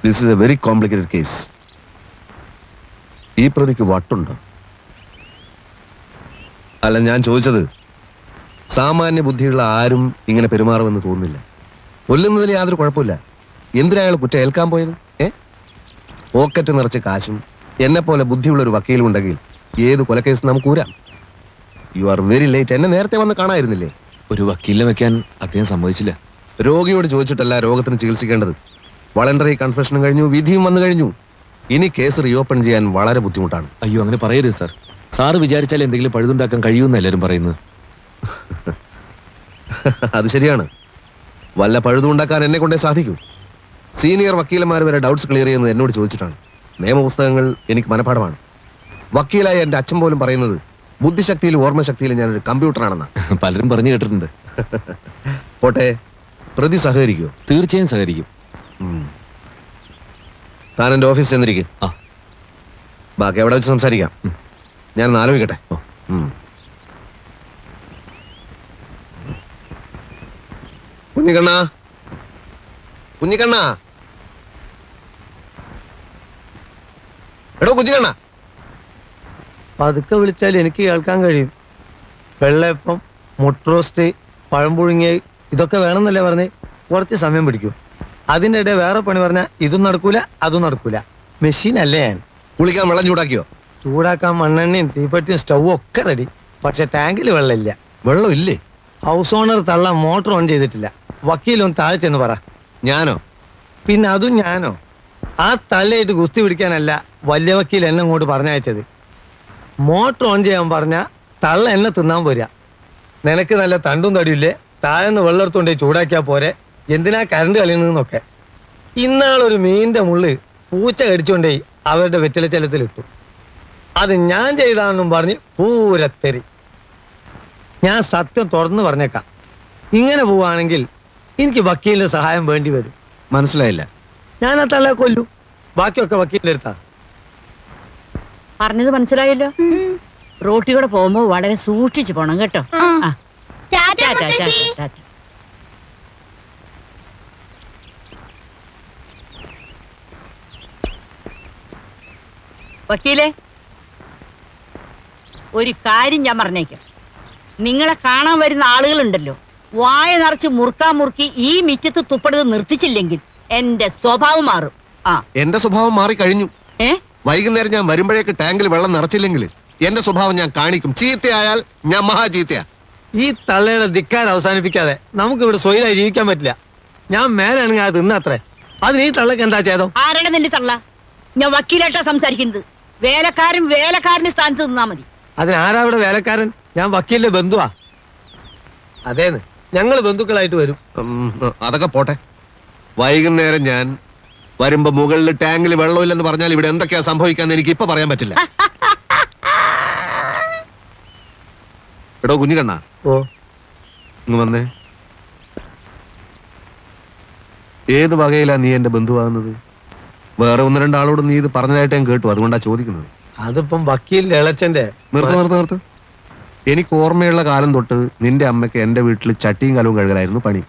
This is A very complicated case. ഈ പ്രതിക്ക് വട്ടുണ്ടോ? അല്ല, ഞാൻ ചോദിച്ചത്, സാമാന്യ ബുദ്ധിയുള്ള ആരും ഇങ്ങനെ പെരുമാറുമെന്ന് തോന്നുന്നില്ല. കൊല്ലുന്നതിൽ യാതൊരു കുഴപ്പമില്ല. എന്തിനാ അയാൾ കുറ്റം ഏൽക്കാൻ പോയത്? പോക്കറ്റ് നിറച്ച് കാശും എന്നെ പോലെ ബുദ്ധിയുള്ള ഒരു വക്കീലും ഉണ്ടെങ്കിൽ ഏത് കൊലക്കേസ് നമുക്ക് ഊരാം. You are very late. എന്നെ നേരത്തെ വന്ന് കാണായിരുന്നില്ലേ? ഒരു വക്കീലിനെ വെക്കാൻ അദ്ദേഹം സമ്മതിച്ചില്ല. രോഗിയോട് ചോദിച്ചിട്ടല്ല രോഗത്തിന് ചികിത്സിക്കേണ്ടത്. വളണ്ടറി കൺഫെഷനും കഴിഞ്ഞു, വിധിയും വന്നു കഴിഞ്ഞു. ഇനി കേസ് റീഓപ്പൺ ചെയ്യാൻ വളരെ ബുദ്ധിമുട്ടാണ്. അയ്യോ, അങ്ങനെ പറയരുത് സാർ. സാറ് വിചാരിച്ചാൽ എന്തെങ്കിലും പഴുതുണ്ടാക്കാൻ കഴിയുമെന്ന് എല്ലാവരും പറയുന്നത്. അത് ശരിയാണ്. വല്ല പഴുതുണ്ടാക്കാൻ എന്നെ കൊണ്ടേ സാധിക്കൂ. സീനിയർ വക്കീലന്മാർ വരെ ഡൗട്ട്സ് ക്ലിയർ ചെയ്യുന്നത് എന്നോട് ചോദിച്ചിട്ടാണ്. നിയമപുസ്തകങ്ങൾ എനിക്ക് മനഃപാഠമാണ്. വക്കീലായ എൻ്റെ അച്ഛൻ പോലും പറയുന്നത് ബുദ്ധിശക്തിയിലും ഓർമ്മശക്തിയിലും ഞാനൊരു കമ്പ്യൂട്ടറാണെന്നാ. പലരും പറഞ്ഞു കേട്ടിട്ടുണ്ട്. പോട്ടെ, പ്രതി സഹകരിക്കുമോ? തീർച്ചയായും സഹകരിക്കും. താൻ എൻ്റെ ഓഫീസിൽ ചെന്നിരിക്കും. ബാക്കി എവിടെ വെച്ച് സംസാരിക്കാം. ഞാൻ ആലോചിക്കട്ടെ. കുഞ്ഞിക്കണ്ണ, കുഞ്ഞിക്കണ്ണ, എടോ കുഞ്ഞിക്കണ്ണ. പതുക്കെ വിളിച്ചാൽ എനിക്ക് കേൾക്കാൻ കഴിയും. വെള്ളയപ്പം, മുട്ട റോസ്റ്റ്, പഴം പുഴുങ്ങിയ ഇതൊക്കെ വേണമെന്നല്ലേ പറഞ്ഞ് കുറച്ച് സമയം പിടിക്കും. അതിൻ്റെ ഇടയിൽ വേറെ പണി പറഞ്ഞാൽ ഇതും നടക്കൂല അതും നടക്കൂല. മെഷീൻ അല്ലേ ഞാൻ. കുളിക്കാൻ വെള്ളം ചൂടാക്കിയോ? ചൂടാക്കാൻ മണ്ണെണ്ണയും തീപ്പെട്ടിയും സ്റ്റൗവും ഒക്കെ റെഡി. പക്ഷെ ടാങ്കിൽ വെള്ളമില്ല. വെള്ളം ഇല്ലേ? ഹൗസ് ഓണർ തള്ള മോട്ടർ ഓൺ ചെയ്തിട്ടില്ല. വക്കീലൊന്ന് താഴെ ചെന്ന് പറ. ഞാനോ? പിന്നെ അതും ഞാനോ? ആ തള്ളയായിട്ട് ഗുസ്തി പിടിക്കാനല്ല വലിയ വക്കീൽ എന്നെ ഇങ്ങോട്ട് പറഞ്ഞയച്ചത്. മോട്ടർ ഓൺ ചെയ്യാൻ പറഞ്ഞ തള്ള എന്നെ തിന്നാൻ പോരാ. നിനക്ക് നല്ല തണ്ടും തടിയില്ലേ, താഴെന്ന് വെള്ളം എടുത്തോണ്ടേ ചൂടാക്കിയാ പോരെ, എന്തിനാ കറണ്ട് കളിയുന്നതെന്നൊക്കെ. ഇന്നാളൊരു മീനിന്റെ മുള്ള് പൂച്ച കടിച്ചോണ്ടേ അവരുടെ വെറ്റിലച്ചലത്തിലിട്ടു. അത് ഞാൻ ചെയ്താണെന്നും പറഞ്ഞ് പൂരത്തെറി. ഞാൻ സത്യം തുറന്നു പറഞ്ഞേക്കാം. ഇങ്ങനെ പോവാണെങ്കിൽ എനിക്ക് വക്കീലിന്റെ സഹായം വേണ്ടി വരും. മനസ്സിലായില്ല. ഞാൻ ആ തള്ളയെ കൊല്ലു. ബാക്കിയൊക്കെ വക്കീലിന്റെ അടുത്താ. പറഞ്ഞത് മനസ്സിലായല്ലോ. റോട്ടിലൂടെ പോകുമ്പോ വളരെ സൂക്ഷിച്ചു പോണം കേട്ടോ. വക്കീലെ, ഒരു കാര്യം ഞാൻ പറഞ്ഞേക്കാം. നിങ്ങളെ കാണാൻ വരുന്ന ആളുകളുണ്ടല്ലോ, വായ നിറച്ച് മുറുക്കി ഈ മിറ്റത്ത് തുപ്പടുത് നിർത്തിച്ചില്ലെങ്കിൽ എന്റെ സ്വഭാവം മാറും. എന്റെ സ്വഭാവം മാറി കഴിഞ്ഞു. വൈകുന്നേരം ഞാൻ വരുമ്പോഴേക്ക് ടാങ്കിൽ വെള്ളം നിറച്ചില്ലെങ്കിൽ എന്റെ സ്വഭാവം ഞാൻ കാണിക്കും. ചീത്തയായാൽ ഞാൻ മഹാ ചീത്തയാ. ഈ തള്ളയുടെ ധിക്കാർ അവസാനിപ്പിക്കാതെ നമുക്ക് ഇവിടെ സ്വൈരായി ജീവിക്കാൻ പറ്റില്ല. ഞാൻ മേലാണെങ്കിൽ അത് തിന്നത്രേ. അതിന് ഈ തള്ളക്ക് എന്താ ചെയ്തോ? ആരാണ് നിന്റെ തള്ള? ഞാൻ വക്കീലായിട്ടാ സംസാരിക്കുന്നത്. വേലക്കാരന്റെ സ്ഥാനത്ത് നിന്നാ മതി. അതിനാരാ ഇവിടെ വേലക്കാരൻ? ഞാൻ വക്കീലിന്റെ ബന്ധുവാ. അതേന്ന്, ഞങ്ങള് ബന്ധുക്കളായിട്ട് വരും. അതൊക്കെ പോട്ടെ. വൈകുന്നേരം ഞാൻ വരുമ്പോ മുകളിൽ ടാങ്കിൽ വെള്ളമില്ലെന്ന് പറഞ്ഞാൽ ഇവിടെ എന്തൊക്കെയാ സംഭവിക്കാന്ന് എനിക്ക് ഇപ്പൊ പറയാൻ പറ്റില്ല. എടോ കുഞ്ഞിക്കണ്ണ, ഇങ്ങ് വന്നേ. ഏത് വകയിലാ നീ എന്റെ ബന്ധുവാകുന്നത്? വേറെ ഒന്ന് രണ്ടാളോട് നീ ഇത് പറഞ്ഞതായിട്ട് ഞാൻ കേട്ടു, അതുകൊണ്ടാ ചോദിക്കുന്നത്. അതിപ്പം വക്കീലിന്റെ ഇളച്ചന്റെ. നിർത്ത്. എനിക്ക് ഓർമ്മയുള്ള കാലം തൊട്ട് നിന്റെ അമ്മയ്ക്ക് എന്റെ വീട്ടിൽ ചട്ടിയും കലവും കഴുകലായിരുന്നു പണി.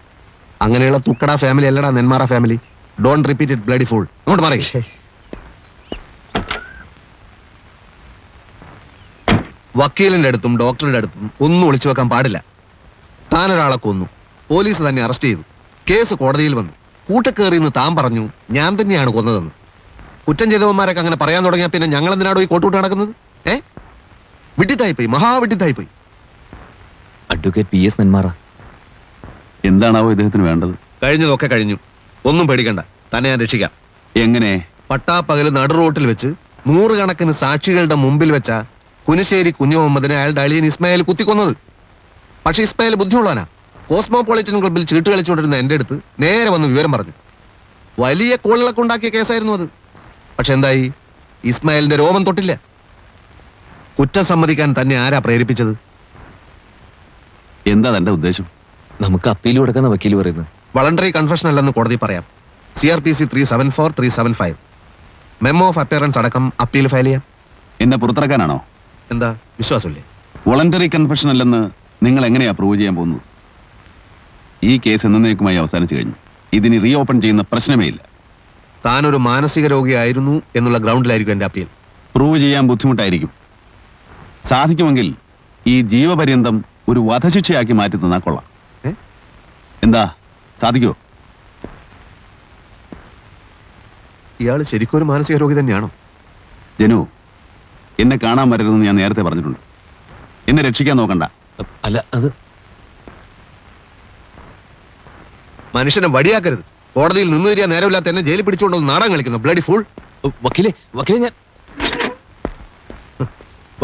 അങ്ങനെയുള്ള തുക്കട ഫാമിലി അല്ലടാ Nenmara family. Don't repeat it bloody fool. അങ്ങോട്ട് പറയേ. വക്കീലിന്റെ അടുത്തും ഡോക്ടറുടെ അടുത്തും ഒന്നും ഒളിച്ചു വെക്കാൻ പാടില്ല. താനൊരാളെ കൊന്നു, പോലീസ് തന്നെ അറസ്റ്റ് ചെയ്തു, കേസ് കോടതിയിൽ വന്നു, കൂട്ടക്കേറിയെന്ന് താൻ പറഞ്ഞു ഞാൻ തന്നെയാണ് കൊന്നതെന്ന്. കുറ്റം ചെയ്തവന്മാരൊക്കെ അങ്ങനെ പറയാൻ തുടങ്ങിയാൽ പിന്നെ ഞങ്ങൾ എന്തിനാണോ ഈ കോട്ടുകൂട്ട് നടക്കുന്നത്? വിഡ്ഢിത്തായിപ്പോയി, മഹാവിഡ്ഢിത്തായിപ്പോയി. അഡ്വക്കേറ്റ് PS നെന്മാറ, എന്താണാവോ ഇദ്ദേഹത്തിന് വേണ്ടത്? കഴിഞ്ഞതൊക്കെ കഴിഞ്ഞു, ഒന്നും പേടിക്കണ്ട. തന്നെ ഞാൻ രക്ഷിക്കാം. എങ്ങനെ? പട്ടാപ്പകല് നടു റോട്ടിൽ വെച്ച് 100 കണക്കിന് സാക്ഷികളുടെ മുമ്പിൽ വെച്ച കുനിശ്ശേരി കുഞ്ഞു മുഹമ്മദിനെ അയാളുടെ അളിയൻ ഇസ്മായിൽ കുത്തിക്കൊന്നത്. പക്ഷെ ഇസ്മായിൽ ബുദ്ധിയുള്ളവനാ. കോസ്മോപൊളിറ്റൻ ക്ലബിൽ ചീട്ട് കളിച്ചുകൊണ്ടിരുന്ന എന്റെ അടുത്ത് നേരെ വന്ന് വിവരം പറഞ്ഞു. വലിയ കോളിളക്കം ഉണ്ടാക്കിയ കേസായിരുന്നു അത്. പക്ഷെ എന്തായി? ഇസ്മായിലിന്റെ രോമം തൊട്ടില്ല. കുറ്റം സമ്മതിക്കാൻ തന്നെ ആരാ പ്രേരിപ്പിച്ചത്? എന്താ തന്റെ ഉദ്ദേശം? നമുക്ക് അപ്പീൽ കൊടുക്കുന്ന വക്കീൽ പറയുന്നത് വളണ്ടറി കൺഫെഷൻ അല്ലെന്ന് കോടതി പറയാം. CRPC 374, 375 മെമ്മോ ഓഫ് അപ്പിയറൻസ് അടക്കം അപ്പീൽ ഫയൽ ചെയ്യാം. എന്നെ പുറത്തിറക്കാനാണോ? എന്താ വിശ്വാസമില്ലേ? വോളണ്ടറി കൺഫെഷൻ അല്ലെന്ന് നിങ്ങൾ എങ്ങനെയാ പ്രൂവ് ചെയ്യാൻ പോകുന്നത്? ഈ കേസ് എന്നേക്കുമായി അവസാനിച്ചു കഴിഞ്ഞു. ഇതിന് റീഓപ്പൺ ചെയ്യുന്ന പ്രശ്നമേ ഇല്ല. താനൊരു മാനസിക രോഗിയായിരുന്നു എന്നുള്ള ഗ്രൗണ്ടിലായിരിക്കും എന്റെ അപ്പീൽ. പ്രൂവ് ചെയ്യാൻ ബുദ്ധിമുട്ടായിരിക്കും. സാധിക്കുമെങ്കിൽ ഈ ജീവപര്യന്തം ഒരു വധശിക്ഷയാക്കി മാറ്റി തന്നാ കൊള്ളാം. ഏ? എന്താ, സാധിക്കോ? ഇയാൾ ശരിക്കും ഒരു മാനസിക രോഗി തന്നെയാണോ? ജനു, എന്നെ കാണാൻ വരരുതെന്ന് ഞാൻ നേരത്തെ പറഞ്ഞിട്ടുണ്ട്. എന്നെ രക്ഷിക്കാൻ നോക്കണ്ട. അല്ല അത് മനുഷ്യനെ വടിയാക്കരുത്. കോടതിയിൽ നിന്ന് തരിക നേരമില്ലാത്ത എന്നെ ജയിലിൽ പിടിച്ചുകൊണ്ടു നാടകം കളിക്കുന്നു. Bloody fool. വക്കീലെ ഞാൻ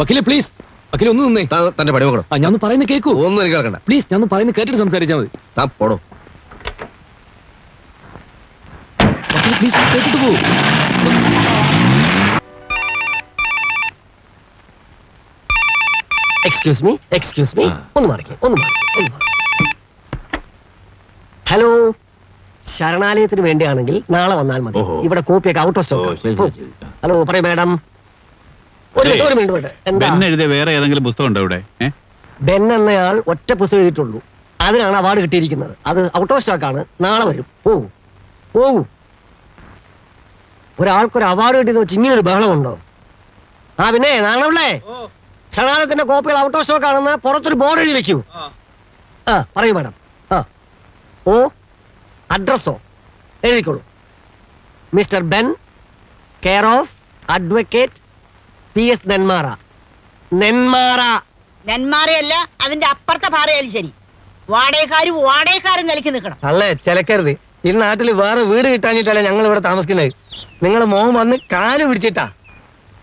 വക്കീലെ പ്ലീസ്, വക്കീലെ ഒന്ന് നിന്നേ. തന്റെ പടി നോക്കണം. ഞാൻ ഒന്ന് പറയുന്നത് കേൾക്കൂ. ഒന്നും എനിക്ക് കേൾക്കണ്ട. പ്ലീസ്, ഞാൻ ഒന്ന് പറയുന്നത് കേട്ടിട്ട് സംസാരിച്ചാൽ മതി. താൻ പോടോ. വക്കീലെ പ്ലീസ്, കേട്ടിട്ട് പോ. എക്സ്ക്യൂസ് മീ ഒന്ന് മാറിക്കേ. ഹലോ, ശരണാലയത്തിന് വേണ്ടിയാണെങ്കിൽ നാളെ വന്നാൽ മതി. ഇവിടെ കോപ്പിയൊക്കെ ഔട്ട് ഓഫ് സ്റ്റോക്ക്. ഹലോ, പറയൂ മാഡം. ഒരു മിനിറ്റ്. എന്താ എഴുതിയ വേറെ ഏതെങ്കിലും പുസ്തകം ഉണ്ടോ ഇവിടെ? ബെൻ എന്നയാൾ ഒറ്റ പുസ്തകം എഴുതിയിട്ടുള്ളൂ. അതിനാണ് അവാർഡ് കിട്ടിയിരിക്കുന്നത്. അത് ഔട്ട് ഓഫ് സ്റ്റോക്ക് ആണ്. നാളെ വരും. പോകൂ. ഒരാൾക്കൊരു അവാർഡ് കിട്ടിയെന്ന് വെച്ച് ഇങ്ങനൊരു ബഹളമുണ്ടോ? പിന്നെ നാണല്ലേ, ശരണാലയത്തിന്റെ കോപ്പികൾ ഔട്ട് ഓഫ് സ്റ്റോക്ക് ആണെന്ന് പുറത്തൊരു ബോർഡ് എഴുതി വെക്കൂ. പറയൂ മാഡം. അഡ്രസ്സോ എഴുതിക്കോളൂ. Mister Ben, care of advocate PS Nenmara. നെന്മാറയല്ല, അതിന്റെ അപ്പുറത്തെ പാറയാലും ശരി. വാടകക്കാരും നിലയ്ക്ക് നിൽക്കണം. അല്ലേ, ചിലക്കരുത്. ഈ നാട്ടിൽ വേറെ വീട് കിട്ടാഞ്ഞിട്ടല്ല ഞങ്ങൾ ഇവിടെ താമസിക്കുന്നത്. നിങ്ങളെ മോൻ വന്ന് കാല് പിടിച്ചിട്ടാ.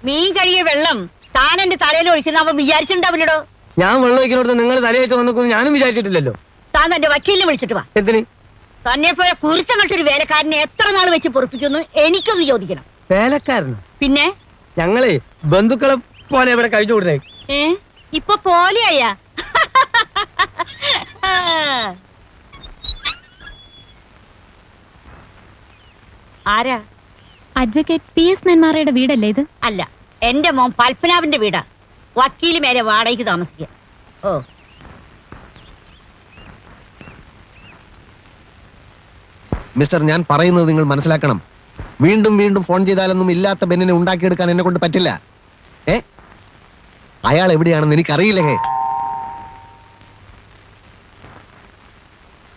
മീൻ കഴുകിയ വെള്ളം താൻ എന്റെ തലയിൽ ഒഴിക്കുന്ന അവൻ വിചാരിച്ചിട്ടുണ്ടാവില്ലടോ. ഞാൻ വെള്ളം ഒഴിക്കുന്നിടത്ത് നിങ്ങൾ തലയായിട്ട് വന്നിക്കുന്നു ഞാനും വിചാരിച്ചിട്ടില്ലല്ലോ. താൻ തന്റെ വക്കീലിനെ വിളിച്ചിട്ട് വാ. എന്തിന്? തന്നെ പോലെ കുരുത്തങ്ങട്ടൊരു വേലക്കാരനെ എത്ര നാൾ വെച്ച് പൊറപ്പിക്കുന്നു എനിക്കൊന്ന് ചോദിക്കണം. വേലക്കാരനോ? പിന്നെ ഞങ്ങളെ ബന്ധുക്കളെ പോലെ ഇവിടെ കഴിച്ചു കൊടുത്തേ. ഇപ്പൊ പോലെയാ. ആരാ? അഡ്വക്കേറ്റ് PS നെന്മാറയുടെ വീടല്ലേ ഇത്? അല്ല, എന്റെ മോൻ പൽപ്പനാവിന്റെ വീടാ. വക്കീല് മേലെ വാടകയ്ക്ക് താമസിക്കുക. മിസ്റ്റർ, ഞാൻ പറയുന്നത് നിങ്ങൾ മനസ്സിലാക്കണം. വീണ്ടും വീണ്ടും ഫോൺ ചെയ്താലൊന്നും ഇല്ലാത്ത ബെന്നിനെ ഉണ്ടാക്കിയെടുക്കാൻ എന്നെ കൊണ്ട് പറ്റില്ല. അയാൾ എവിടെയാണെന്ന് എനിക്കറിയില്ലേ.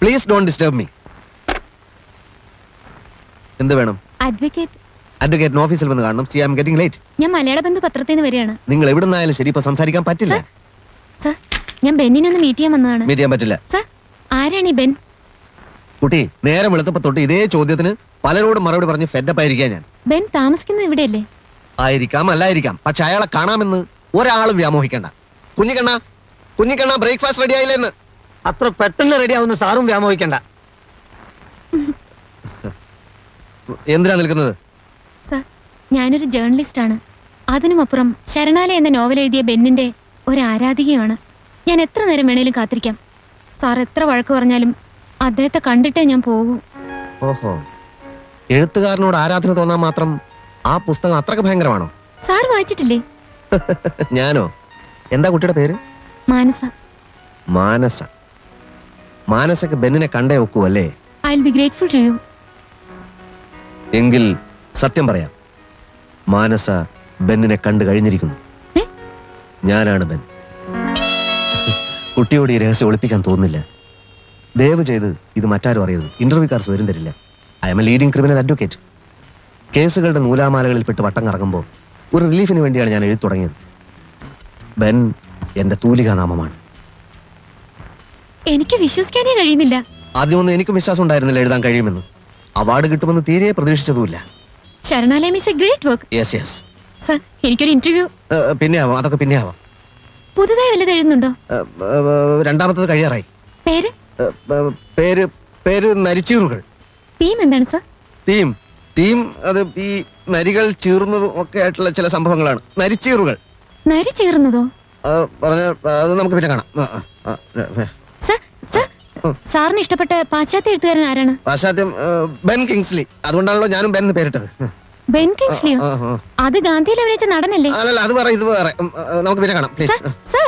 Please don't disturb me. എന്ത് വേണം? അഡ്വക്കേറ്റിന് ഓഫീസിൽ വന്ന് കാണണം. See I am getting late. ഞാൻ മലയാള ബന്ധു പത്രത്തിൽ നിന്ന് വരികയാണ്. നിങ്ങൾ എവിടുന്നായാലും ശരി, ഇപ്പൊ സംസാരിക്കാൻ പറ്റില്ല. സർ, ഞാൻ ബെന്നിനെ ഒന്ന് മീറ്റ് ചെയ്യാൻ വന്നതാണ്. മീറ്റ് ചെയ്യാൻ പറ്റില്ല. സർ, ആരാണ് ഈ ബെൻ? കുട്ടി, നേരം വെളുത്തപ്പോ തൊട്ട് ഇതേ ചോദ്യത്തിന് പലരോടും മറുപടി പറഞ്ഞ് ഫെഡപ്പ് ആയിരിക്കാം ഞാൻ. ബെൻ താമസിക്കുന്നത് ഇവിടെയല്ലേ? ആയിരിക്കാം, അല്ലായിരിക്കാം. പക്ഷെ അയാളെ കാണാമെന്ന് ഒരാളും വ്യാമോഹിക്കണ്ട. Kunhikkanna breakfast ready ആയില്ലെന്ന്. അത്ര പെട്ടെന്ന് റെഡി ആവുന്ന സാറും വ്യാമോഹിക്കണ്ട. എന്തിനാ നിൽക്കുന്നത്? സർ, ഞാനൊരു ജേർണലിസ്റ്റ് ആണ്. അതിനുമപ്പുറം ശരണാലയ എന്ന നോവൽ എഴുതിയ ബെന്നിന്റെ ഒരു ആരാധികയാണ്. ഞാൻ എത്ര നേരം വേണേലും കാത്തിരിക്കാം. സാർ എത്ര വഴക്ക് പറഞ്ഞാലും അദ്ദേഹത്തെ കണ്ടിട്ടേ ഞാൻ പോകൂ. ഓഹോ, എഴുത്തുകാരനോട് ആരാധന തോന്നാൻ മാത്രം ആ പുസ്തകം അത്രക്ക് ഭയങ്കരമാണോ? സാർ വായിച്ചിട്ടില്ലേ? ഞാനോ? എന്താ കുട്ടിയുടെ പേര്? മാനസ. മാനസക്ക് ബെന്നിനെ കണ്ടേ ഒക്കൂ അല്ലേ? I will be grateful to you. എങ്കിൽ സത്യം പറയാം, മാനസ ബെന്നിനെ കണ്ടു കഴിഞ്ഞിരിക്കുന്നു. ഞാനാണ് ബെൻ. കുട്ടിയോട് ഈ രഹസ്യം ഒളിപ്പിക്കാൻ തോന്നുന്നില്ല. ദയവ് ചെയ്ത് ഇത് മറ്റാരും അറിയരുത്. ഇന്റർവ്യൂക്കാർസ് വരും തരില്ല. I M A leading criminal advocate. കേസുകളുടെ നൂലാമാലകളിൽ പെട്ട് വട്ടം കറങ്ങുമ്പോൾ ഒരു റിലീഫിന് വേണ്ടിയാണ് ഞാൻ എഴുതി തുടങ്ങിയത്. ബെൻ എന്റെ തൂലികാനാമമാണ്. എനിക്ക് വിശ്വസിക്കാനേ കഴിയുന്നില്ല. ആദ്യമൊന്നും എനിക്കും വിശ്വാസം ഉണ്ടായിരുന്നില്ല എഴുതാൻ കഴിയുമെന്ന്. അവാർഡ് കിട്ടുമെന്ന് തീരെ പ്രതീക്ഷിച്ചതുമില്ല. Sharanalayam is a great work. Yes. Sir, എനിക്കൊരു ഇന്റർവ്യൂ. പിന്നെ ആവാം, അതൊക്കെ പിന്നെ ആവാം. പുതുതായി വല്ലത് എഴുതുന്നുണ്ടോ? രണ്ടാമത്തത് കഴിയാറായി. പേര്? പേര് നരിച്ചീറുകൾ. തീം എന്താണ് സർ? തീം അത് ഈ നരികൾ ചീറുന്നതും ഒക്കെ ആയിട്ടുള്ള ചില സംഭവങ്ങളാണ്. നരിച്ചീറുകൾ. നരി ചീറുന്നതോ? അത് നമുക്ക് പിന്നെ കാണാം. സാറിന് ഇഷ്ടപ്പെട്ട പാശ്ചാത്യ എഴുത്തുകാരൻ ആരാണ്? പാശ്ചാത്യം ബെൻ കിങ്സ്ലി. അതുകൊണ്ടാണല്ലോ ഞാനും ബെൻ പേരിട്ടത്. ബെൻ കിങ്സ്ലിയോ? അത് ഗാന്ധിയിൽ അഭിനയിച്ച നടനല്ലേ? അല്ലല്ല, അത് വേറെ, ഇത് വേറെ. നമുക്ക് പിന്നെ കാണാം പ്ലീസ്. സർ,